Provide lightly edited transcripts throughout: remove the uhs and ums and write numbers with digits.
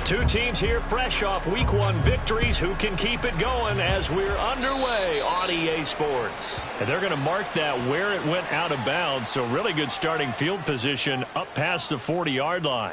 Two teams here fresh off Week 1 victories. Who can keep it going as we're underway on EA Sports? And they're going to mark that where it went out of bounds, so really good starting field position up past the 40-yard line.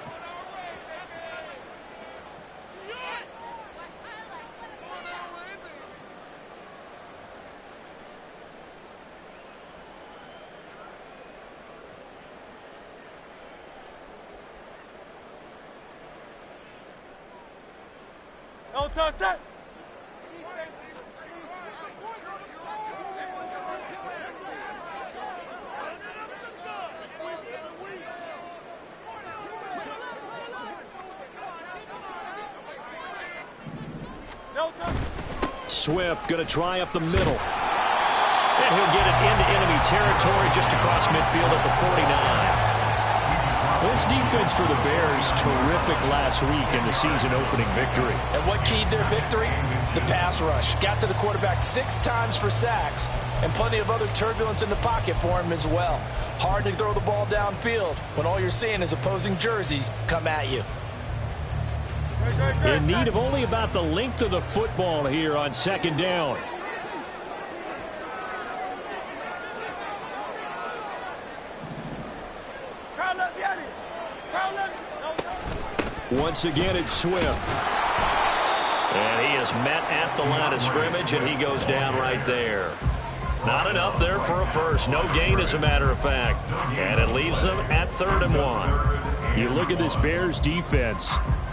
Swift going to try up the middle. And he'll get it into enemy territory just across midfield at the 49. This defense for the Bears, terrific last week in the season-opening victory. And what keyed their victory? The pass rush. Got to the quarterback 6 times for sacks, and plenty of other turbulence in the pocket for him as well. Hard to throw the ball downfield when all you're seeing is opposing jerseys come at you. In need of only about the length of the football here on second down. Once again, it's Swift. And he is met at the line of scrimmage, and he goes down right there. Not enough there for a first. No gain, as a matter of fact. And it leaves them at 3rd and 1. You look at this Bears defense.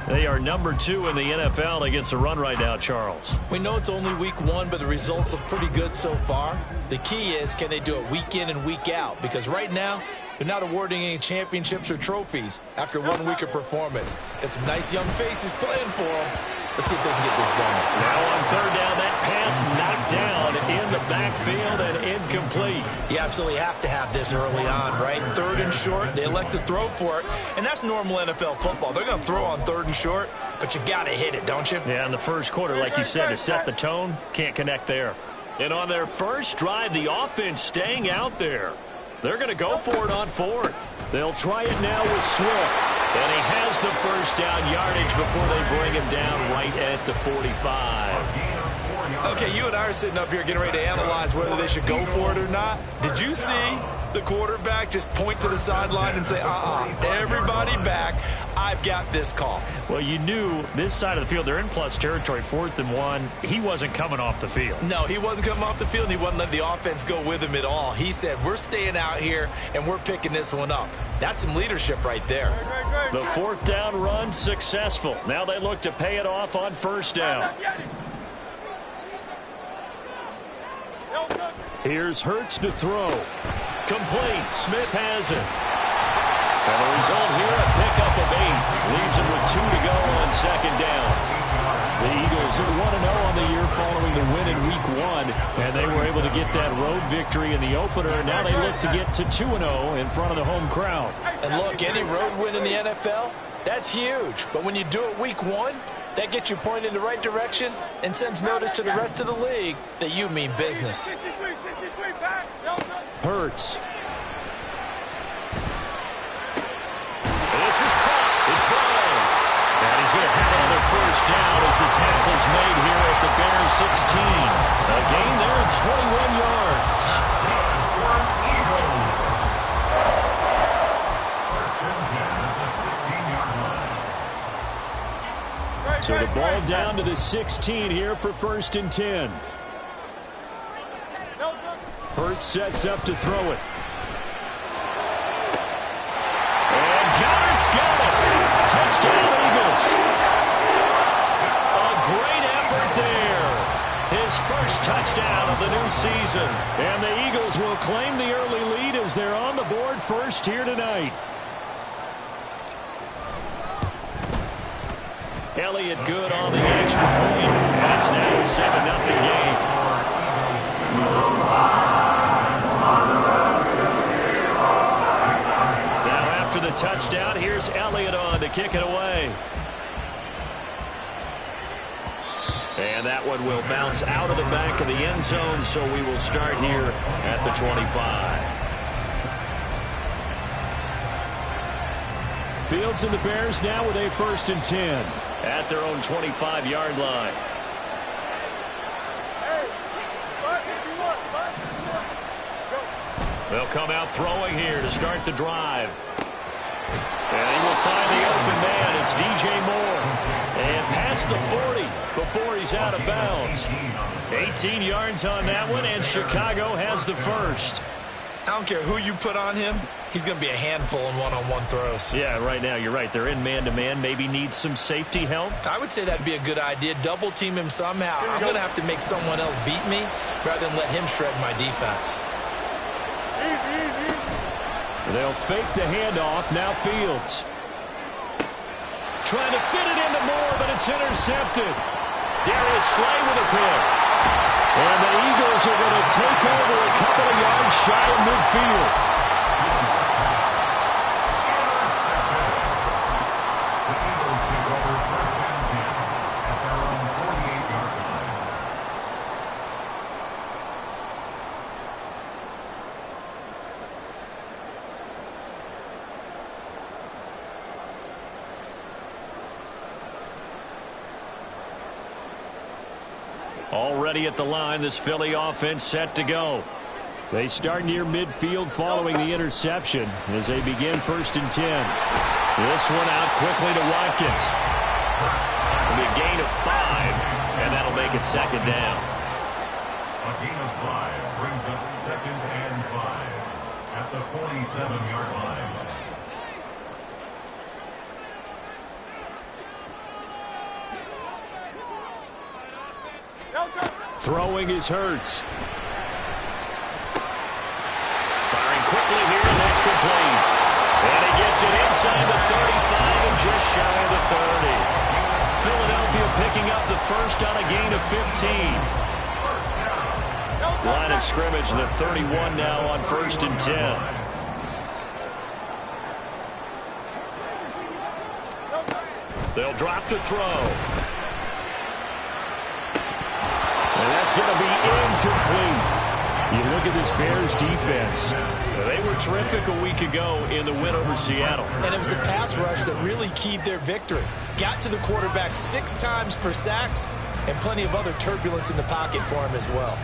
They are number 2 in the NFL against the run right now, Charles. We know it's only week 1, but the results look pretty good so far. The key is, can they do it week in and week out? Because right now, they're not awarding any championships or trophies after 1 week of performance. Got some nice young faces playing for them. Let's see if they can get this going. Now on 3rd down, that pass knocked down in the backfield and incomplete. You absolutely have to have this early on, right? 3rd and short, they elect to throw for it, and that's normal NFL football. They're going to throw on 3rd and short, but you've got to hit it, don't you? Yeah, in the first quarter, like you said, to set the tone, can't connect there. And on their first drive, the offense staying out there. They're going to go for it on 4th. They'll try it now with Swift. And he has the first down yardage before they bring him down right at the 45. Okay, you and I are sitting up here getting ready to analyze whether they should go for it or not. Did you see the quarterback just point to the sideline and say, everybody back, I've got this call? Well, you knew this side of the field, they're in plus territory, 4th and 1. He wasn't coming off the field. No, he wasn't coming off the field, and he wasn't letting the offense go with him at all. He said, we're staying out here, and we're picking this one up. That's some leadership right there. The 4th down run successful. Now they look to pay it off on 1st down. Here's Hurts to throw. Complete. Smith has it. And the result here, a pickup of 8. Leaves him with 2 to go on 2nd down. The Eagles are 1-0 on the year following the win in Week 1. And they were able to get that road victory in the opener. Now they look to get to 2-0 in front of the home crowd. And look, any road win in the NFL, that's huge. But when you do it Week 1, that gets you pointed in the right direction and sends notice to the rest of the league that you mean business. Hurts. This is caught. It's Brown. And he's going to have another first down as the tackle's made here at the Bears 16. A gain there of 21 yards. So the ball down to the 16 here for 1st and 10. Hurts sets up to throw it. And Goddard's got it. Touchdown, Eagles. A great effort there. His first touchdown of the new season. And the Eagles will claim the early lead as they're on the board first here tonight. Elliott good on the extra point. And it's now a 7-0 game. After the touchdown, here's Elliott on to kick it away. And that one will bounce out of the back of the end zone, so we will start here at the 25. Fields and the Bears now with a 1st and 10. at their own 25-yard line. They'll come out throwing here to start the drive. And he will find the open man. It's DJ Moore. And past the 40 before he's out of bounds. 18 yards on that one, and Chicago has the first. I don't care who you put on him. He's going to be a handful in one-on-one throws. Yeah, right now you're right. They're in man-to-man. Maybe need some safety help. I would say that'd be a good idea. Double team him somehow. I'm going to have to make someone else beat me rather than let him shred my defense. They'll fake the handoff. Now Fields. Trying to fit it into Moore, but it's intercepted. Darius Slay with a pick. And the Eagles are going to take over a couple of yards shy of midfield. Already at the line, this Philly offense set to go. They start near midfield following the interception as they begin 1st and 10. This one out quickly to Watkins. It'll be a gain of 5, and that'll make it 2nd down. A gain of 5 brings up 2nd and 5 at the 47-yard line. Throwing is Hurts. Firing quickly here, and that's complete. And he gets it inside the 35 and just shy of the 30. Philadelphia picking up the first on a gain of 15. Line of scrimmage, the 31 now on 1st and 10. They'll drop to throw. And that's going to be incomplete. You look at this Bears defense. They were terrific a week ago in the win over Seattle. And it was the pass rush that really keyed their victory. Got to the quarterback 6 times for sacks and plenty of other turbulence in the pocket for him as well.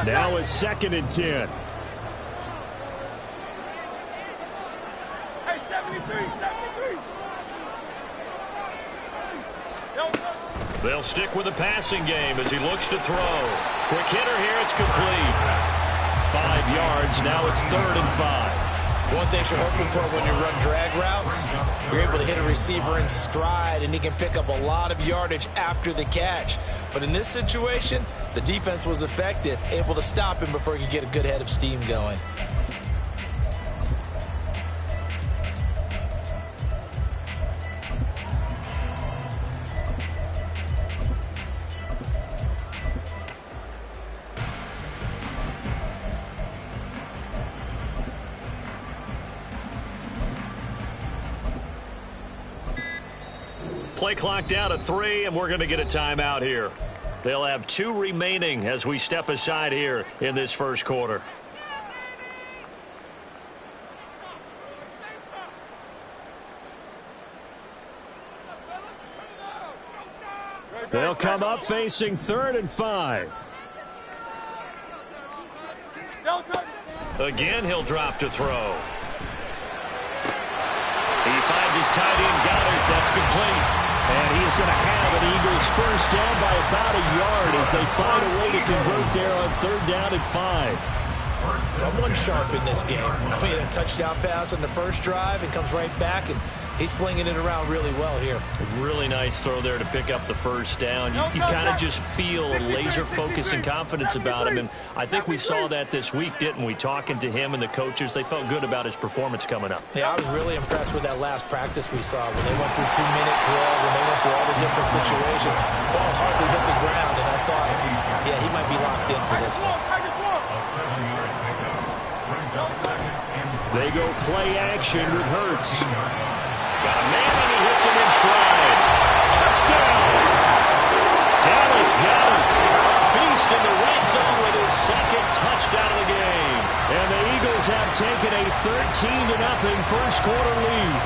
Now it's 2nd and 10. Hey, 73. They'll stick with the passing game as he looks to throw. Quick hitter here, it's complete. 5 yards, now it's 3rd and 5. One thing you're hoping for when you run drag routes, you're able to hit a receiver in stride, and he can pick up a lot of yardage after the catch. But in this situation, the defense was effective, able to stop him before he could get a good head of steam going. Play clock down to 3, and we're going to get a timeout here. They'll have 2 remaining as we step aside here in this first quarter. They'll come up facing 3rd and 5. Again, he'll drop to throw. He finds his tight end, Goddard. That's complete. And he is going to have an Eagles first down by about a yard as they find a way to convert there on 3rd down and 5. Someone sharp in this game. I mean, a touchdown pass on the first drive and comes right back, and he's flinging it around really well here. A really nice throw there to pick up the first down. You kind of just feel a laser focus and confidence about him, and I think we saw that this week, didn't we? Talking to him and the coaches, they felt good about his performance coming up. Yeah, I was really impressed with that last practice we saw when they went through 2-minute drill, when they went through all the different situations. Ball hardly hit the ground, and I thought, yeah, he might be locked in for this one. They go play action with Hurts. Got a man and he hits him in stride. Touchdown! Dallas Goedert, beast in the red zone with his 2nd touchdown of the game. And the Eagles have taken a 13-0 first quarter lead.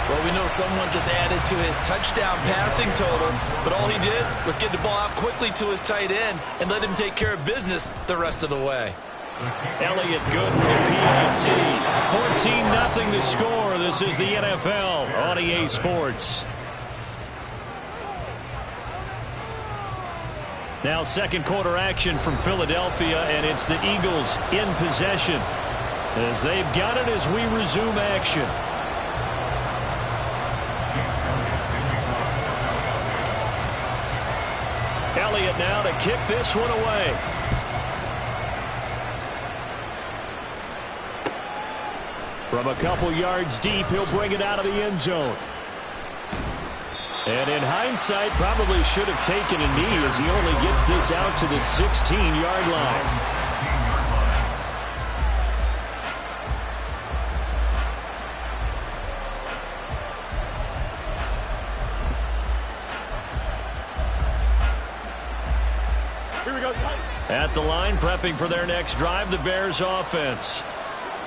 Well, we know someone just added to his touchdown passing total, but all he did was get the ball out quickly to his tight end and let him take care of business the rest of the way. Elliott good with a PAT. 14-0 the score. This is the NFL on EA Sports. Now second quarter action from Philadelphia, and it's the Eagles in possession as they've got it as we resume action. Elliott now to kick this one away. From a couple yards deep, he'll bring it out of the end zone. And in hindsight, probably should have taken a knee as he only gets this out to the 16-yard line. At the line, prepping for their next drive, the Bears offense.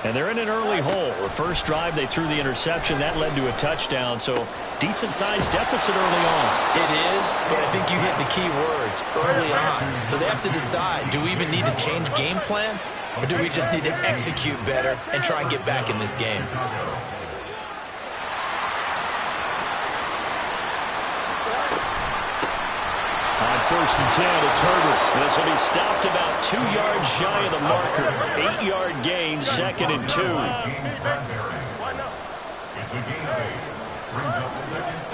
And they're in an early hole. The first drive, they threw the interception. That led to a touchdown, so decent-sized deficit early on. It is, but I think you hit the key words, early on. So they have to decide, do we even need to change game plan, or do we just need to execute better and try and get back in this game? On 1st and 10, it's Herbert. This will be stopped about 2 yards shy of the marker. 8-yard gain, 2nd and 2. It's a gain of 8. Brings up 2nd and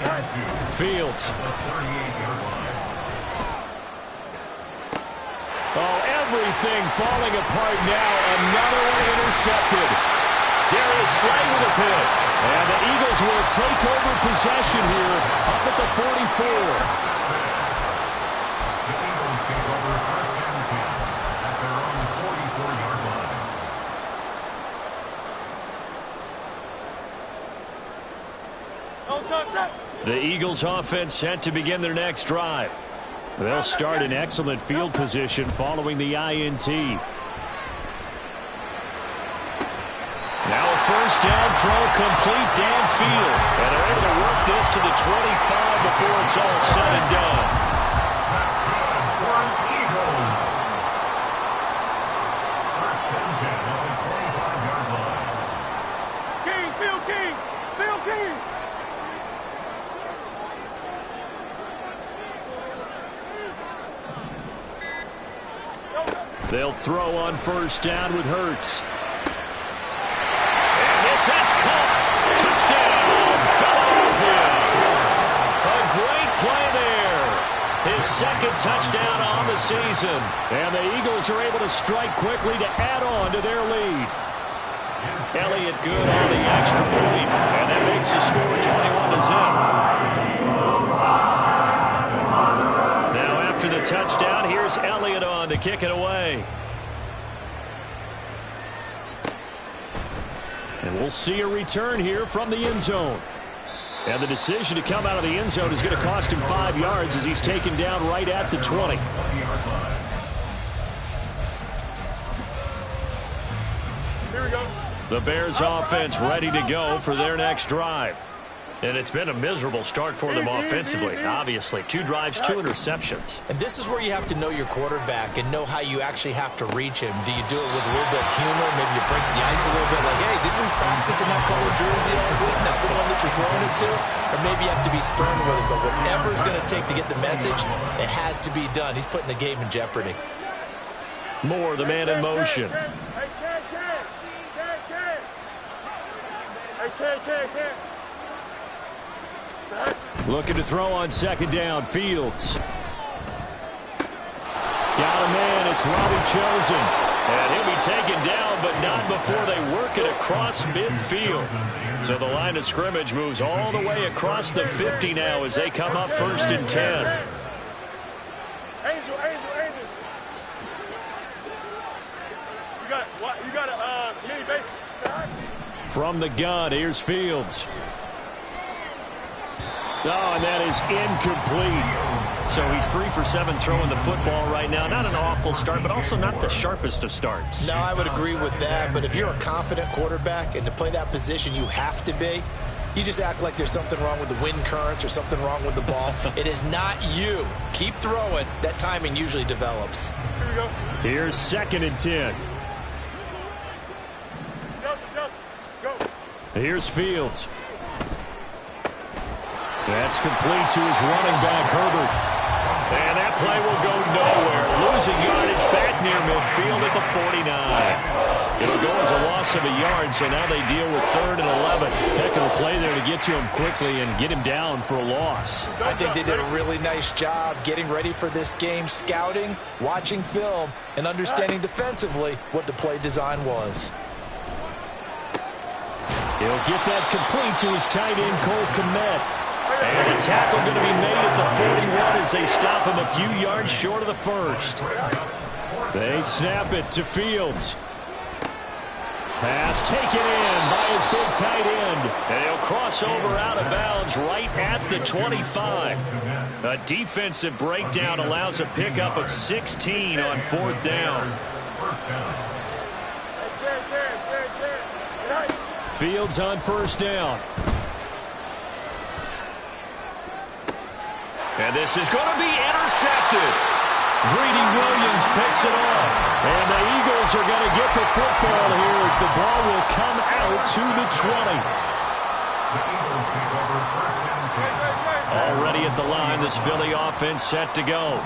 2. Fields. At the 38-yard line. Oh, everything falling apart now. Another one intercepted. Darius Slay with a pick. And the Eagles will take over possession here up at the 44. The Eagles offense set to begin their next drive. They'll start in excellent field position following the INT. Now a first down throw complete downfield. And they're able to work this to the 25 before it's all said and done. That's good for the Eagles. First and 10 at the 25-yard line. King, Phil King, Phil King. They'll throw on first down with Hurts. And this has caught. Touchdown, Philadelphia. A great play there. His second touchdown on the season. And the Eagles are able to strike quickly to add on to their lead. Elliott good on the extra point. And that makes the score 21-0. Now after the touchdown, here's Elliott on to kick it away. And we'll see a return here from the end zone. And the decision to come out of the end zone is going to cost him 5 yards as he's taken down right at the 20. Here we go. The Bears offense ready to go for their next drive. And it's been a miserable start for them offensively, obviously. 2 drives, 2 interceptions. And this is where you have to know your quarterback and know how you actually have to reach him. Do you do it with a little bit of humor? Maybe you break the ice a little bit like, hey, didn't we practice in that color jersey all week? Not the one that you're throwing it to? Or maybe you have to be stern with it. But whatever it's going to take to get the message, it has to be done. He's putting the game in jeopardy. Moore, the man in motion. Looking to throw on second down. Fields. Got a man. It's Robbie Chosen. And he'll be taken down, but not before they work it across midfield. So the line of scrimmage moves all the way across the 50 now as they come up 1st and 10. Angel. You got a mini base. From the gun, here's Fields. Oh, and that is incomplete. So he's 3 for 7 throwing the football right now. Not an awful start, but also not the sharpest of starts. No, I would agree with that. But if you're a confident quarterback and to play that position, you have to be. You just act like there's something wrong with the wind currents or something wrong with the ball. It is not you. Keep throwing. That timing usually develops. Here we go. Here's 2nd and 10. Go. Here's Fields. That's complete to his running back, Herbert. And that play will go nowhere. Losing yardage back near midfield at the 49. It'll go as a loss of a yard, so now they deal with 3rd and 11. Heck of a play there to get to him quickly and get him down for a loss. I think they did a really nice job getting ready for this game, scouting, watching film, and understanding defensively what the play design was. He'll get that complete to his tight end, Cole Kmet. And a tackle going to be made at the 41 as they stop him a few yards short of the first. They snap it to Fields. Pass taken in by his big tight end. And he'll cross over out of bounds right at the 25. A defensive breakdown allows a pickup of 16 on 4th down. Fields on 1st down. And this is going to be intercepted. Greedy Williams picks it off. And the Eagles are going to get the football here as the ball will come out to the 20. Already at the line, this Philly offense set to go.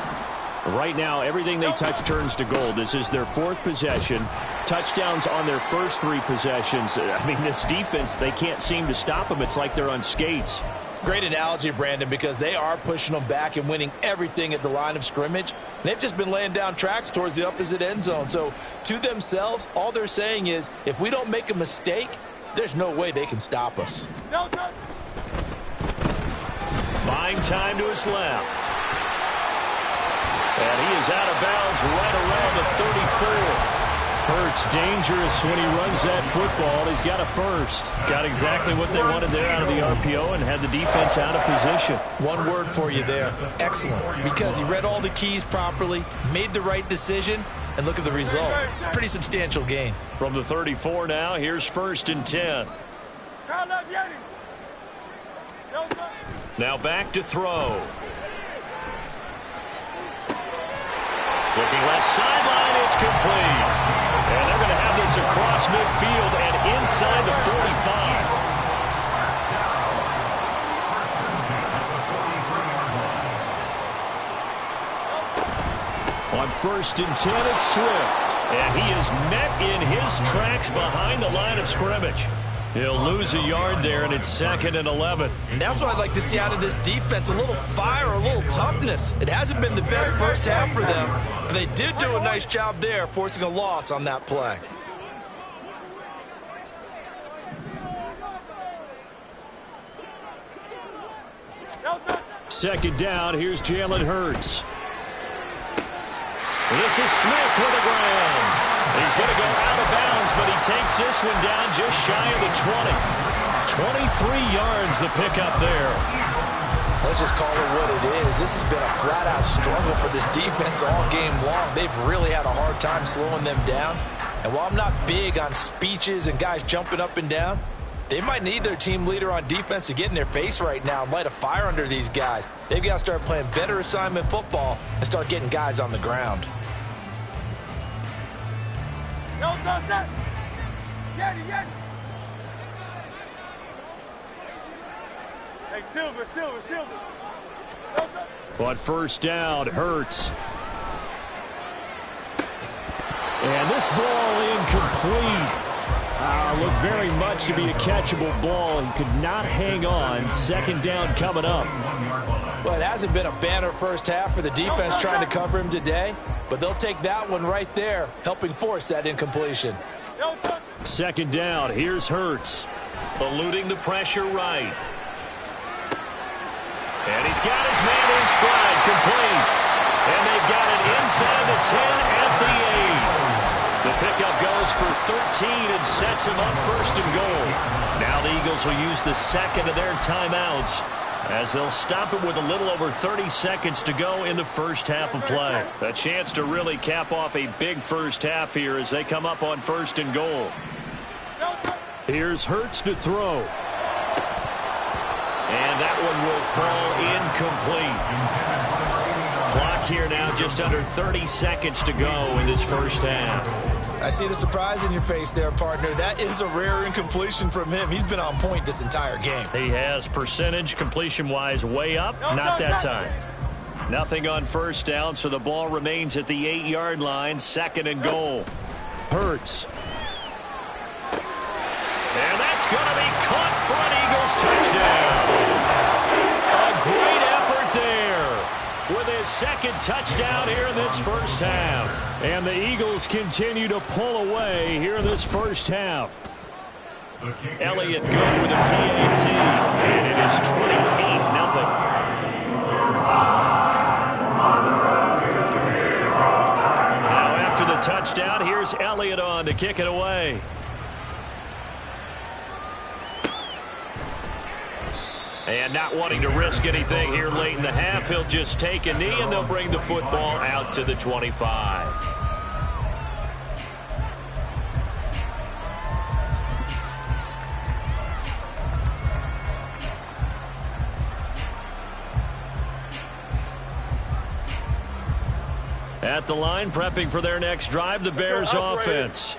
Right now, everything they touch turns to gold. This is their 4th possession. Touchdowns on their first 3 possessions. I mean, this defense, they can't seem to stop them. It's like they're on skates. Great analogy, Brandon, because they are pushing them back and winning everything at the line of scrimmage. They've just been laying down tracks towards the opposite end zone. So to themselves, all they're saying is, if we don't make a mistake, there's no way they can stop us. Buying time to his left. And he is out of bounds right around the 34. Hurts dangerous when he runs that football. He's got a first. Got exactly what they wanted there out of the RPO and had the defense out of position. One word for you there. Excellent. Because he read all the keys properly, made the right decision, and look at the result. Pretty substantial gain. From the 34 now, here's 1st and 10. Now back to throw. Looking left sideline, it's complete. And they're going to have this across midfield and inside the 45. On 1st and 10, it's Swift. And he is met in his tracks behind the line of scrimmage. He'll lose a yard there, and it's 2nd and 11. And that's what I'd like to see out of this defense, a little fire, a little toughness. It hasn't been the best first half for them, but they did do a nice job there, forcing a loss on that play. Second down, here's Jalen Hurts. This is Smith with the ground. He's going to go out of bounds, but he takes this one down just shy of the 20. 23 yards the pickup there. Let's just call it what it is. This has been a flat-out struggle for this defense all game long. They've really had a hard time slowing them down. And while I'm not big on speeches and guys jumping up and down, they might need their team leader on defense to get in their face right now and light a fire under these guys. They've got to start playing better assignment football and start getting guys on the ground. Hey, Silver. On 1st down, Hurts. And this ball incomplete. Looked very much to be a catchable ball. He could not hang on. 2nd down coming up. Well, it hasn't been a banner first half for the defense trying to cover him today, but they'll take that one right there, helping force that incompletion. 2nd down, here's Hurts. Eluding the pressure right. And he's got his man in stride, complete. And they've got it inside the 10 at the 8. The pickup goes for 13 and sets him up 1st and goal. Now the Eagles will use the 2nd of their timeouts as they'll stop it with a little over 30 seconds to go in the first half of play. A chance to really cap off a big first half here as they come up on 1st and goal. Here's Hurts to throw. And that one will fall incomplete. Clock here now just under 30 seconds to go in this first half. I see the surprise in your face there, partner. That is a rare incompletion from him. He's been on point this entire game. He has percentage completion-wise way up. Not that time. Nothing on first down, so the ball remains at the 8-yard line. 2nd and goal. Hurts. And that's going to be caught for an Eagles touchdown. A great effort there with his 2nd touchdown here in this first half. And the Eagles continue to pull away here in this first half. Elliott good with a PAT, and it is 28-0. Now after the touchdown, here's Elliott on to kick it away. And not wanting to risk anything here late in the half, he'll just take a knee, and they'll bring the football out to the 25. At the line, prepping for their next drive, the Bears offense.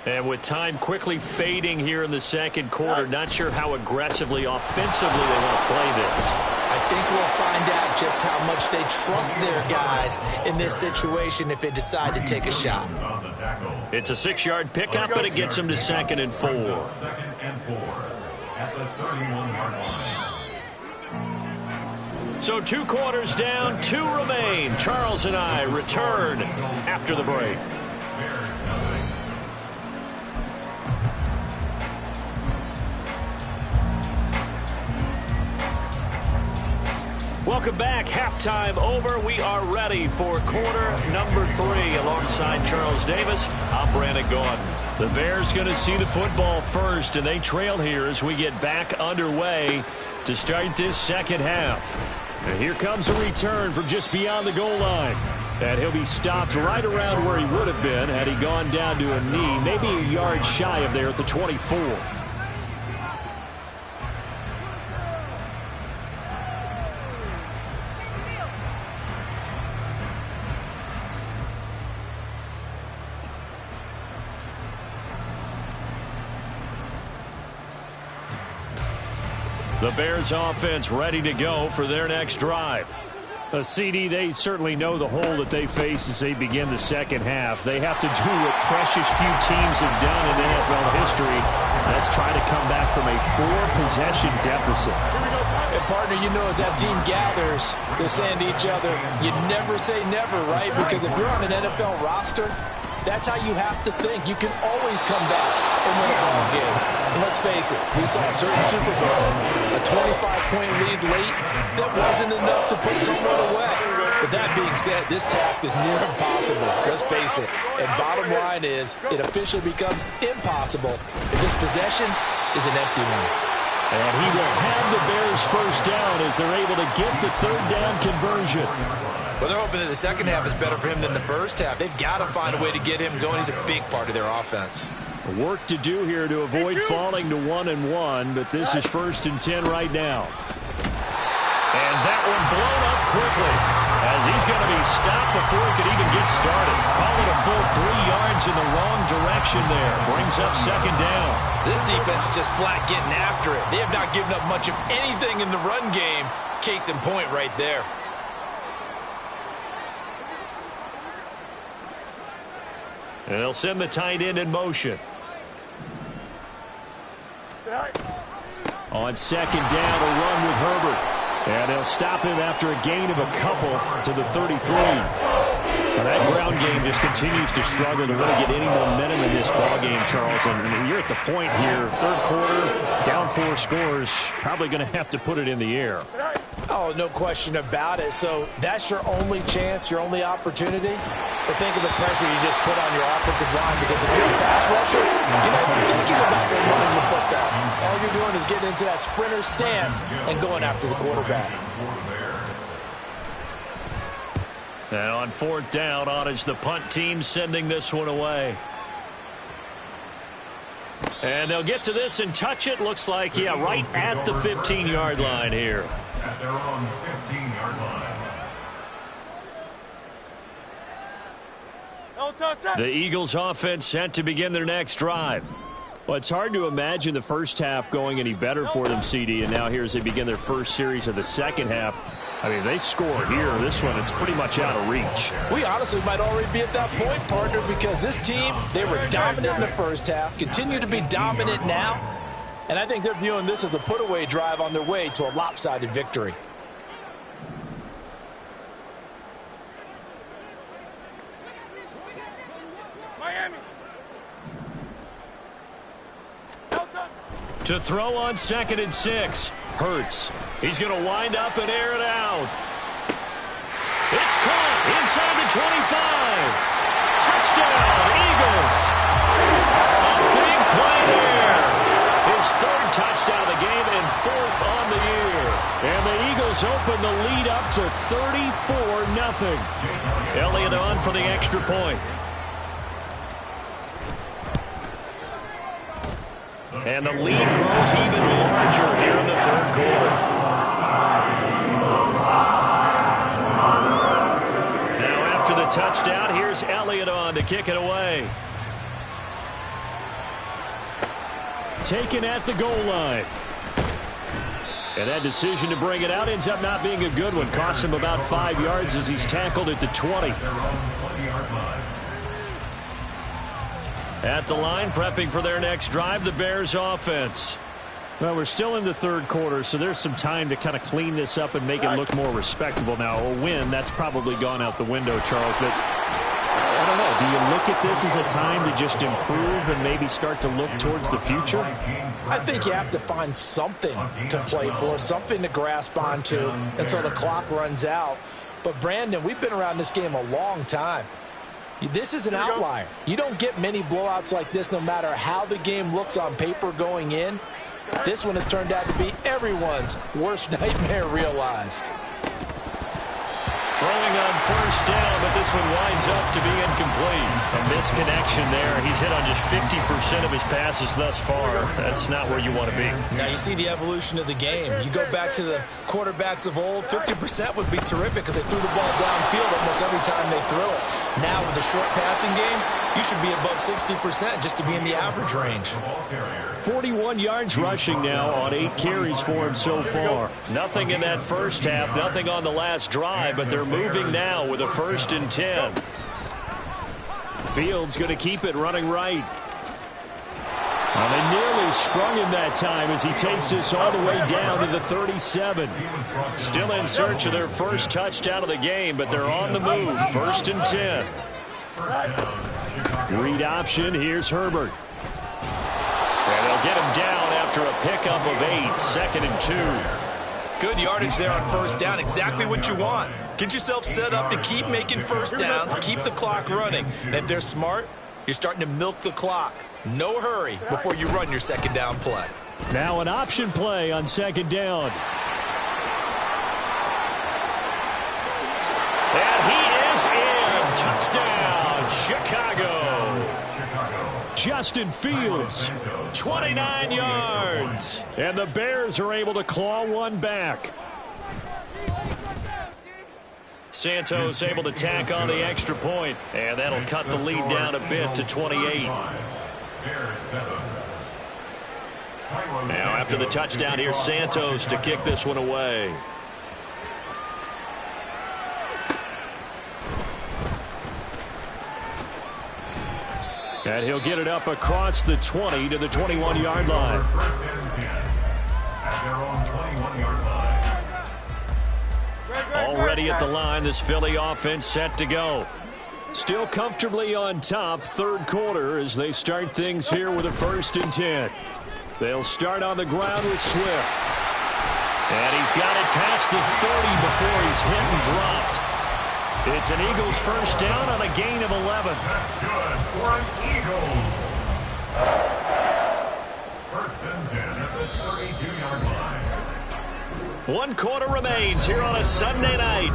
And with time quickly fading here in the second quarter, not sure how aggressively, offensively they want to play this. I think we'll find out just how much they trust their guys in this situation if they decide to take a shot. It's a 6-yard pickup, but it gets them to 2nd and 4. 2nd and 4 at the 31-yard line. So 2 quarters down, 2 remain. Charles and I return after the break. Bears nothing. Welcome back. Halftime over. We are ready for quarter number 3. Alongside Charles Davis, I'm Brandon Gaudin. The Bears going to see the football first, and they trail here as we get back underway to start this second half. And here comes a return from just beyond the goal line. And he'll be stopped right around where he would have been had he gone down to a knee, maybe a yard shy of there at the 24. The Bears offense ready to go for their next drive. CD, they certainly know the hole that they face as they begin the second half. They have to do what precious few teams have done in NFL history. That's try to come back from a 4-possession deficit. And partner, you know, as that team gathers, they're saying to each other, you never say never, right? Because if you're on an NFL roster, that's how you have to think. You can always come back and win a ball game. And let's face it, we saw a certain Super Bowl, a 25-point lead late that wasn't enough to put someone away. But that being said, this task is near impossible. Let's face it. And bottom line is, it officially becomes impossible if this possession is an empty one. And he will have the Bears first down as they're able to get the third down conversion. Well, they're hoping that the second half is better for him than the first half. They've got to find a way to get him going. He's a big part of their offense. Work to do here to avoid falling to 1-1, but this is 1st and 10 right now. And that one blown up quickly as he's going to be stopped before he could even get started. Call it a full 3 yards in the wrong direction there. Brings up 2nd down. This defense is just flat getting after it. They have not given up much of anything in the run game. Case in point right there. And they'll send the tight end in motion. On 2nd down, a run with Herbert. And they'll stop him after a gain of a couple to the 33. Now that ground game just continues to struggle to really get any momentum in this ballgame, Charles. And you're at the point here, 3rd quarter, down 4 scores, probably going to have to put it in the air. Oh, no question about it. So that's your only chance, your only opportunity. But think of the pressure you just put on your offensive line, because if you're a pass rusher, you're not even thinking about them running the football. All you're doing is getting into that sprinter stance and going after the quarterback. And on 4th down, on is the punt team sending this one away. And they'll get to this and touch it. Looks like, yeah, right at the 15-yard line here. At their own 15-yard line. The Eagles offense set to begin their next drive. Well, it's hard to imagine the first half going any better for them, CD, and now here as they begin their first series of the second half. I mean, they score here. This one, it's pretty much out of reach. We honestly might already be at that point, partner, because this team, they were dominant in the first half, continue to be dominant now, and I think they're viewing this as a put-away drive on their way to a lopsided victory. Miami. To throw on 2nd and 6. Hurts. He's going to wind up and air it out. It's caught inside the 25. Touchdown, Eagles. A big play there. His 3rd touchdown of the game and 4th on the year. And the Eagles open the lead up to 34-0. Elliott on for the extra point. And the lead grows even larger here in the 3rd quarter. Now after the touchdown, here's Elliott on to kick it away. Taken at the goal line. And that decision to bring it out ends up not being a good one. Cost him about 5 yards as he's tackled at the 20. At the line, prepping for their next drive, the Bears offense. Well, we're still in the 3rd quarter, so there's some time to kind of clean this up and make it look more respectable. Now, a win, that's probably gone out the window, Charles, but I don't know. Do you look at this as a time to just improve and maybe start to look towards the future? I think you have to find something to play for, something to grasp onto until the clock runs out. But, Brandon, we've been around this game a long time. This is an outlier. You don't get many blowouts like this no matter how the game looks on paper going in. This one has turned out to be everyone's worst nightmare realized. Throwing on 1st down, but this one winds up to be incomplete. A misconnection there. He's hit on just 50% of his passes thus far. That's not where you want to be. Now you see the evolution of the game. You go back to the quarterbacks of old, 50% would be terrific because they threw the ball downfield almost every time they threw it. Now with the short passing game, you should be above 60% just to be in the average range. 41 yards rushing now on 8 carries for him so far. Nothing in that first half, nothing on the last drive, but they're moving now with a 1st and 10. Fields going to keep it running right. Well, they nearly sprung him that time as he takes this all the way down to the 37. Still in search of their first touchdown of the game, but they're on the move. 1st and 10. Read option. Here's Herbert. And they'll get him down after a pickup of 8. 2nd and 2. Good yardage there on 1st down. Exactly what you want. Get yourself set up to keep making 1st downs, keep the clock running. And if they're smart, you're starting to milk the clock. No hurry before you run your 2nd down play. Now an option play on 2nd down. And he is in. Touchdown, Chicago. Justin Fields, 29 yards. And the Bears are able to claw one back. Santos able to tack on the extra point, and that'll cut the lead down a bit to 28. Now after the touchdown, here's Santos to kick this one away. And he'll get it up across the 20 to the 21-yard line. Already at the line, this Philly offense set to go. Still comfortably on top, 3rd quarter as they start things here with a 1st and 10. They'll start on the ground with Swift. And he's got it past the 30 before he's hit and dropped. It's an Eagles 1st down on a gain of 11. That's good for an Eagles. 1st and 10 at the 32-yard line. 1 quarter remains here on a Sunday night.